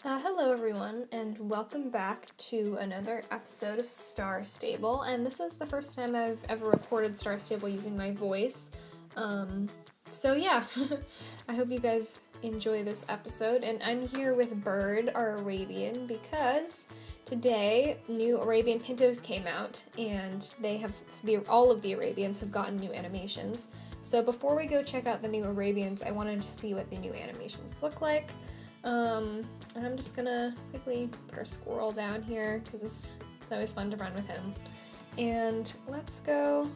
Hello everyone, and welcome back to another episode of Star Stable, and this is the first time I've ever recorded Star Stable using my voice, so yeah, I hope you guys enjoy this episode, and I'm here with Bird, our Arabian, because today new Arabian Pintos came out, and all of the Arabians have gotten new animations. So before we go check out the new Arabians, I wanted to see what the new animations look like. And I'm just gonna quickly put our squirrel down here because it's always fun to run with him. And let's go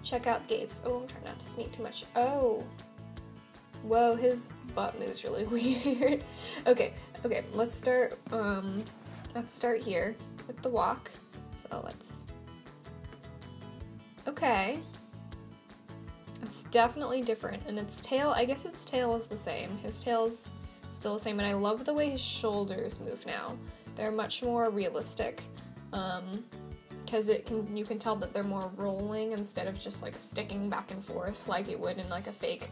check out Gates. Oh, I'm trying not to sneak too much. Oh, whoa, his butt moves really weird. Okay, let's start here with the walk. So okay. It's definitely different, and its tail, I guess its tail is the same. His tail's still the same, and I love the way his shoulders move now. They're much more realistic, because you can tell that they're more rolling instead of just like sticking back and forth like it would in like a fake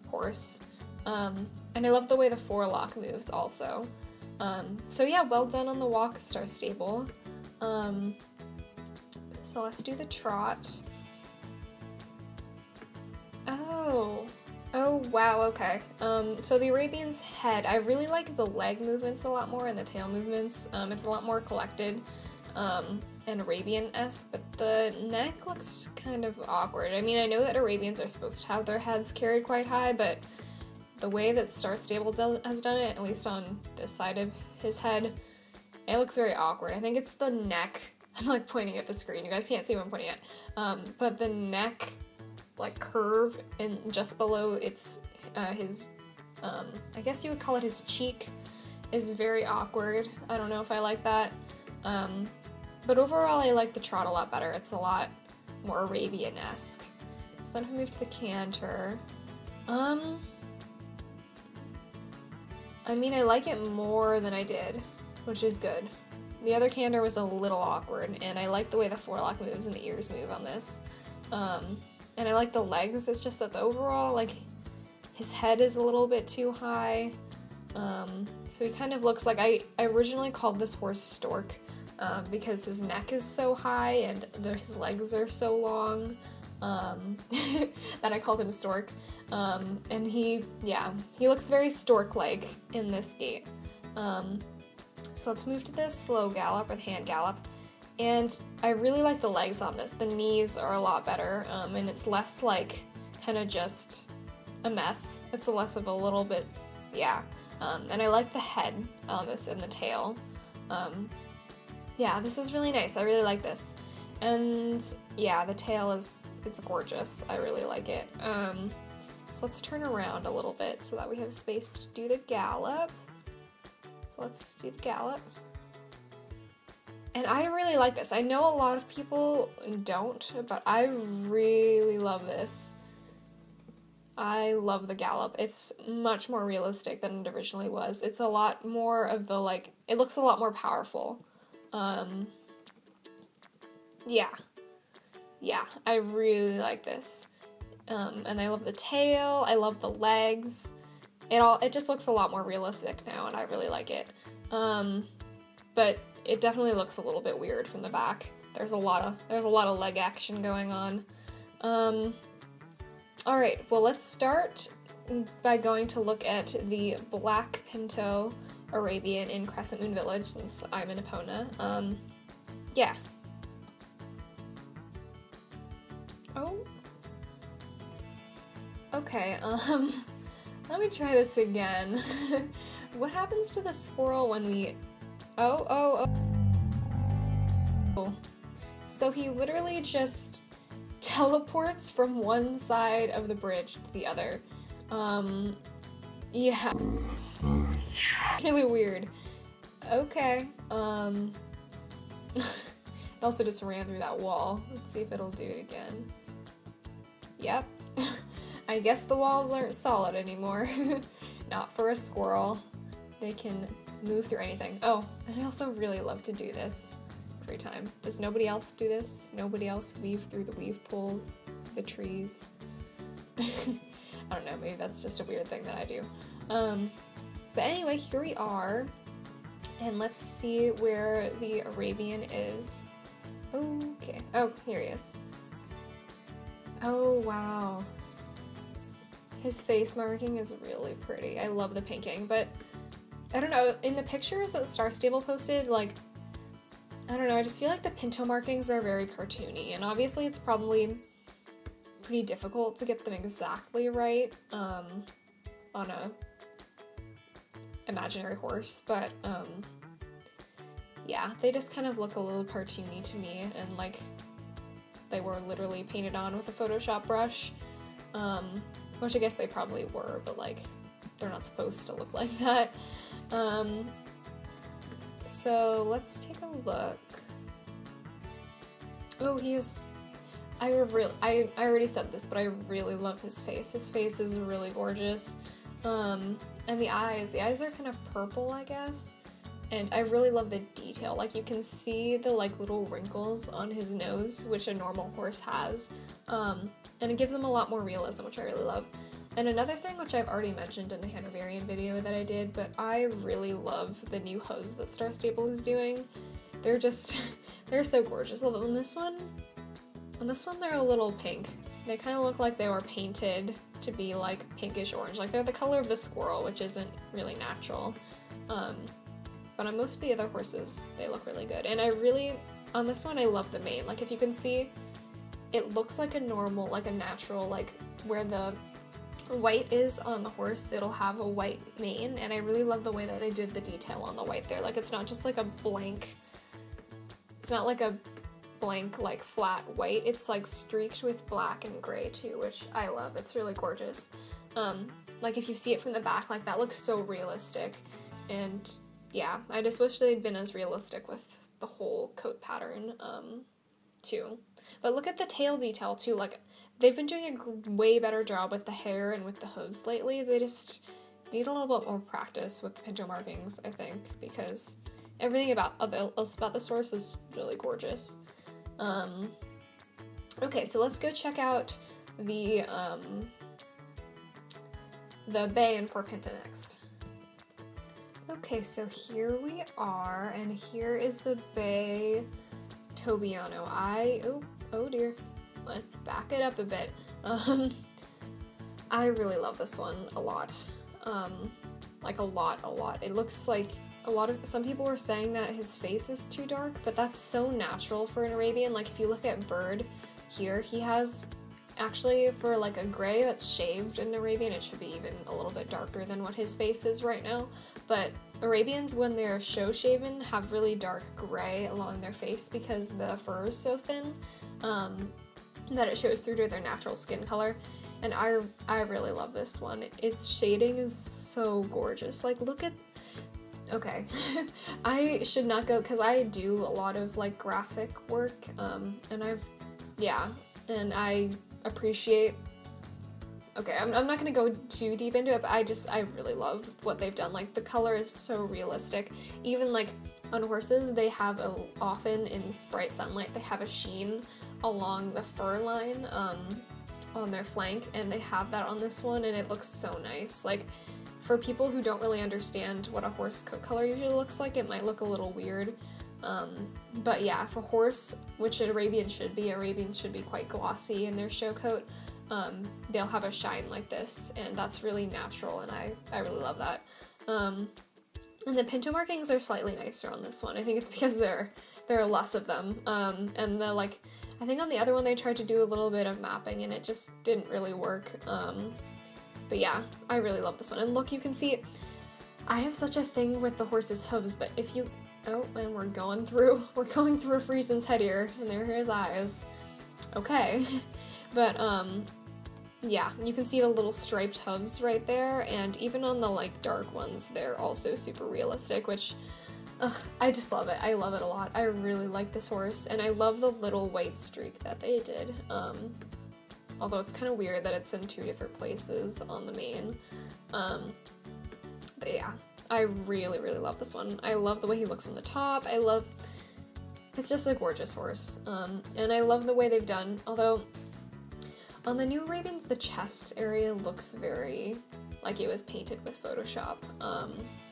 horse. And I love the way the forelock moves also. So yeah, well done on the walk, Star Stable. So let's do the trot. Oh wow, okay. So the Arabian's head, I really like the leg movements a lot more and the tail movements. It's a lot more collected, and Arabian-esque, but the neck looks kind of awkward. I mean, I know that Arabians are supposed to have their heads carried quite high, but the way that Star Stable has done it, at least on this side of his head, it looks very awkward. I think it's the neck. I'm like pointing at the screen. You guys can't see what I'm pointing at. But the neck like curve and just below his I guess you would call it his cheek is very awkward. I don't know if I like that. But overall I like the trot a lot better. It's a lot more Arabian-esque. So then we move to the canter. I mean, I like it more than I did, which is good. The other canter was a little awkward, and I like the way the forelock moves and the ears move on this. And I like the legs, it's just that the overall, like, his head is a little bit too high. So he kind of looks like, I originally called this horse Stork, because his neck is so high and his legs are so long, that I called him Stork. And he looks very stork-like in this gait. So let's move to the slow gallop, or the hand gallop. And I really like the legs on this. The knees are a lot better, and it's less like kind of just a mess. It's less of a little bit, yeah. And I like the head on this and the tail. Yeah, this is really nice. I really like this. And yeah, the tail it's gorgeous. I really like it. So let's turn around a little bit so that we have space to do the gallop. So let's do the gallop. And I really like this. I know a lot of people don't, but I really love this. I love the gallop. It's much more realistic than it originally was. It's a lot more of the, like, it looks a lot more powerful. Yeah, I really like this. And I love the tail, I love the legs. It just looks a lot more realistic now, and I really like it. But it definitely looks a little bit weird from the back. There's a lot of leg action going on. Alright, well, let's start by going to look at the Black Pinto Arabian in Crescent Moon Village, since I'm in Epona. Yeah. Oh. Okay, let me try this again. What happens to the squirrel when we... Oh. So he literally just teleports from one side of the bridge to the other. Yeah. Really weird. Okay, it also just ran through that wall. Let's see if it'll do it again. Yep. I guess the walls aren't solid anymore. Not for a squirrel. They can move through anything. Oh, and I also really love to do this every time. Does nobody else do this? Nobody else weave through the weave pools, the trees? I don't know, maybe that's just a weird thing that I do. But anyway, here we are. And let's see where the Arabian is. Okay. Oh, here he is. Oh, wow. His face marking is really pretty. I love the pinking, but I don't know, in the pictures that Star Stable posted, like, I don't know, I just feel like the Pinto markings are very cartoony, and obviously it's probably pretty difficult to get them exactly right on a imaginary horse, but yeah, they just kind of look a little cartoony to me, and like they were literally painted on with a Photoshop brush, which I guess they probably were, but like they're not supposed to look like that. So let's take a look. Oh, I already said this, but I really love his face. His face is really gorgeous. And the eyes are kind of purple, I guess. And I really love the detail. Like, you can see the like little wrinkles on his nose, which a normal horse has. And it gives him a lot more realism, which I really love. And another thing, which I've already mentioned in the Hanoverian video that I did, but I really love the new hose that Star Stable is doing. They're so gorgeous. Although on this one they're a little pink. They kind of look like they were painted to be like pinkish orange. Like, they're the color of the squirrel, which isn't really natural. But on most of the other horses, they look really good. And on this one, I love the mane. Like, if you can see, it looks like a normal, like a natural, like where the white is on the horse, it'll have a white mane, and I really love the way that they did the detail on the white there. Like, it's not just like a blank, it's not like a blank, like flat white, it's like streaked with black and gray too, which I love. It's really gorgeous. Like, if you see it from the back, like, that looks so realistic, and yeah, I just wish they'd been as realistic with the whole coat pattern too. But look at the tail detail too. Like, they've been doing a way better job with the hair and with the hooves lately. They just need a little bit more practice with the Pinto markings, I think, because everything else about this horse is really gorgeous. Okay, so let's go check out the bay and for Pinto next. Okay, so here we are, and here is the bay Tobiano. Oh dear. Let's back it up a bit. I really love this one a lot. Like a lot. It looks like some people were saying that his face is too dark, but that's so natural for an Arabian. Like, if you look at Bird here, he has, actually, for like a gray that's shaved in Arabian, it should be even a little bit darker than what his face is right now. But Arabians, when they're show shaven, have really dark gray along their face because the fur is so thin that it shows through to their natural skin color. And I really love this one. Its shading is so gorgeous. Like, look at, okay, I should not go, because I do a lot of like graphic work, and and I appreciate, okay, I'm not gonna go too deep into it, but I really love what they've done. Like, the color is so realistic. Even like on horses, they have often in bright sunlight, they have a sheen along the fur line on their flank, and they have that on this one, and it looks so nice. Like, for people who don't really understand what a horse coat color usually looks like, it might look a little weird. But yeah, for horse, which Arabians should be quite glossy in their show coat. They'll have a shine like this, and that's really natural, and I really love that. And the Pinto markings are slightly nicer on this one. I think it's because there are less of them. And the, like, I think on the other one they tried to do a little bit of mapping, and it just didn't really work. But yeah, I really love this one. And look, you can see, I have such a thing with the horse's hooves, but if you, oh, and we're going through Friesen's head here, and there are his eyes. Okay. But, yeah, you can see the little striped hooves right there, and even on the, like, dark ones, they're also super realistic, which, I just love it. I love it a lot. I really like this horse, and I love the little white streak that they did, although it's kind of weird that it's in two different places on the mane. But yeah, I really, really love this one. I love the way he looks on the top. It's just a gorgeous horse, and I love the way they've done, although on the new Arabians, the chest area looks very like it was painted with Photoshop.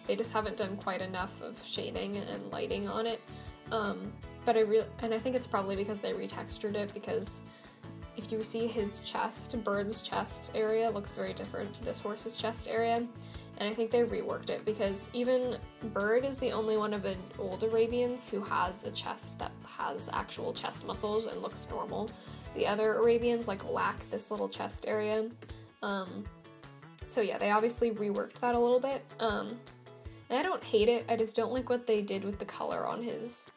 They just haven't done quite enough of shading and lighting on it. But I think it's probably because they retextured it, because if you see his chest, Bird's chest area looks very different to this horse's chest area. And I think they reworked it, because even Bird is the only one of the old Arabians who has a chest that has actual chest muscles and looks normal. The other Arabians like lack this little chest area. So yeah, they obviously reworked that a little bit. And I don't hate it, I just don't like what they did with the color on his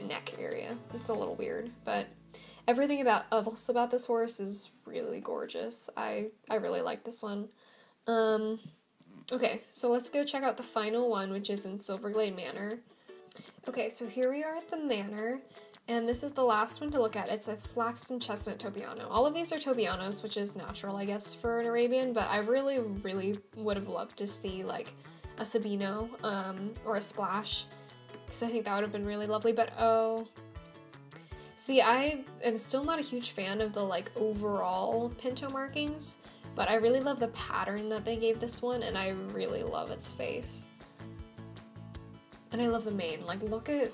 neck area. It's a little weird, but everything else about this horse is really gorgeous. I really like this one. Okay, so let's go check out the final one, which is in Silverglade Manor. Okay, so here we are at the manor, and this is the last one to look at. It's a Flaxen Chestnut Tobiano. All of these are Tobianos, which is natural, I guess, for an Arabian, but I really, really would have loved to see, like, a Sabino, or a Splash, because I think that would have been really lovely, but oh... See, I am still not a huge fan of the, like, overall Pinto markings, but I really love the pattern that they gave this one, and I really love its face. And I love the mane. Like, look at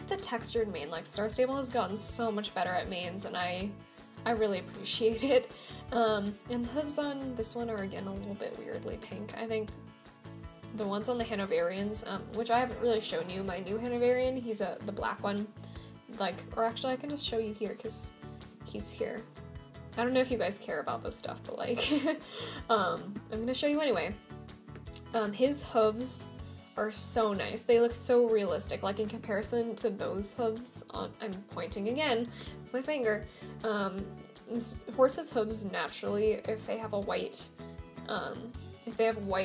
the textured mane. Like, Star Stable has gotten so much better at manes, and I really appreciate it. And the hooves on this one are, again, a little bit weirdly pink. I think the ones on the Hanoverians, which I haven't really shown you, my new Hanoverian, he's the black one. Like, or actually I can just show you here, because he's here. I don't know if you guys care about this stuff, but like, I'm gonna show you anyway. His hooves are so nice. They look so realistic, like in comparison to those hooves on, I'm pointing again with my finger. This horse's hooves naturally, if they have a white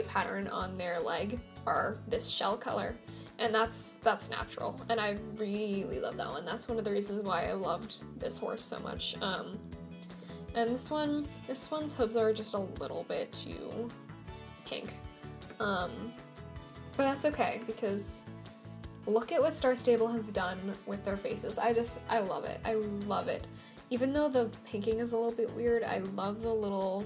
pattern on their leg, are this shell color. And that's natural, and I really love that one. That's one of the reasons why I loved this horse so much. And this one's hooves are just a little bit too pink. But that's okay, because look at what Star Stable has done with their faces. I love it. I love it. Even though the pinking is a little bit weird, I love the little...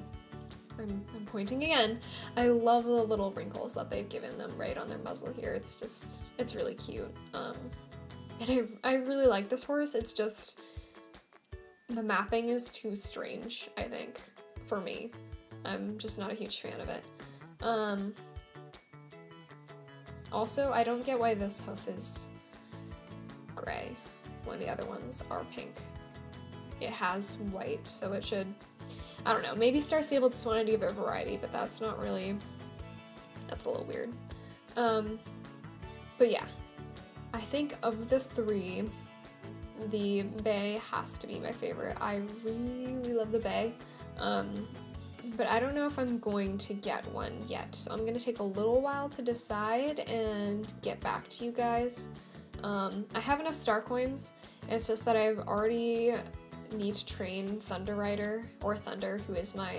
I'm pointing again. I love the little wrinkles that they've given them right on their muzzle here. It's really cute. And I really like this horse. It's just, the mapping is too strange, I think, for me. I'm just not a huge fan of it. Also, I don't get why this hoof is gray when the other ones are pink. It has white, so it should... I don't know, maybe Star Stable just wanted to give it a variety, but that's not really, that's a little weird. But yeah, I think of the three, the Bay has to be my favorite. I really love the Bay, but I don't know if I'm going to get one yet, so I'm going to take a little while to decide and get back to you guys. I have enough star coins, it's just that I've already... need to train Thunder Rider, or Thunder, who is my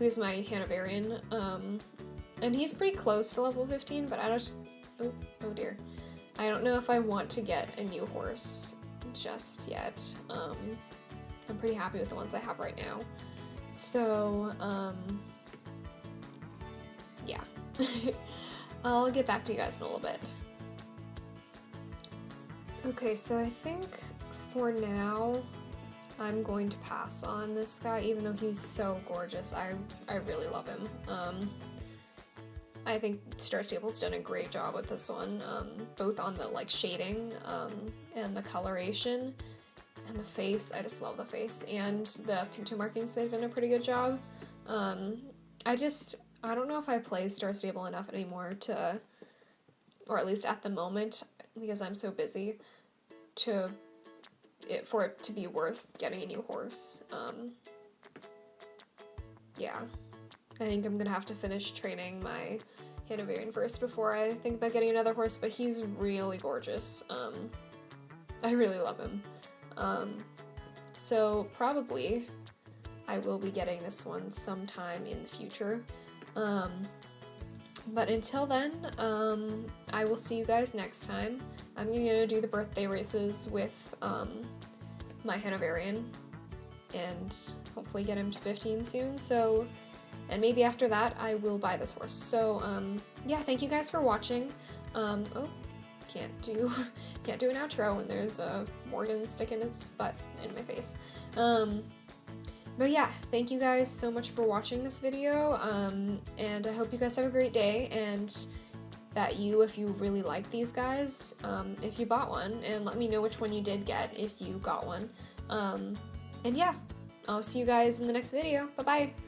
Hanoverian, and he's pretty close to level 15, but I just, oh dear, I don't know if I want to get a new horse just yet. I'm pretty happy with the ones I have right now, so, yeah, I'll get back to you guys in a little bit. Okay, so I think for now, I'm going to pass on this guy, even though he's so gorgeous. I really love him. I think Star Stable's done a great job with this one, both on the like shading and the coloration and the face. I just love the face, and the Pinto markings, they've done a pretty good job. I don't know if I play Star Stable enough anymore to, or at least at the moment, because I'm so busy, for it to be worth getting a new horse. Yeah, I think I'm gonna have to finish training my Hanoverian first before I think about getting another horse, but he's really gorgeous. I really love him. So probably I will be getting this one sometime in the future. But until then, I will see you guys next time. I'm gonna do the birthday races with my Hanoverian. and hopefully get him to 15 soon. So, and maybe after that I will buy this horse. So yeah, thank you guys for watching. Oh, can't do an outro when there's a Morgan sticking its butt in my face. But yeah, thank you guys so much for watching this video, and I hope you guys have a great day, and that if you really like these guys, if you bought one, and let me know which one you did get if you got one. And yeah, I'll see you guys in the next video. Bye-bye!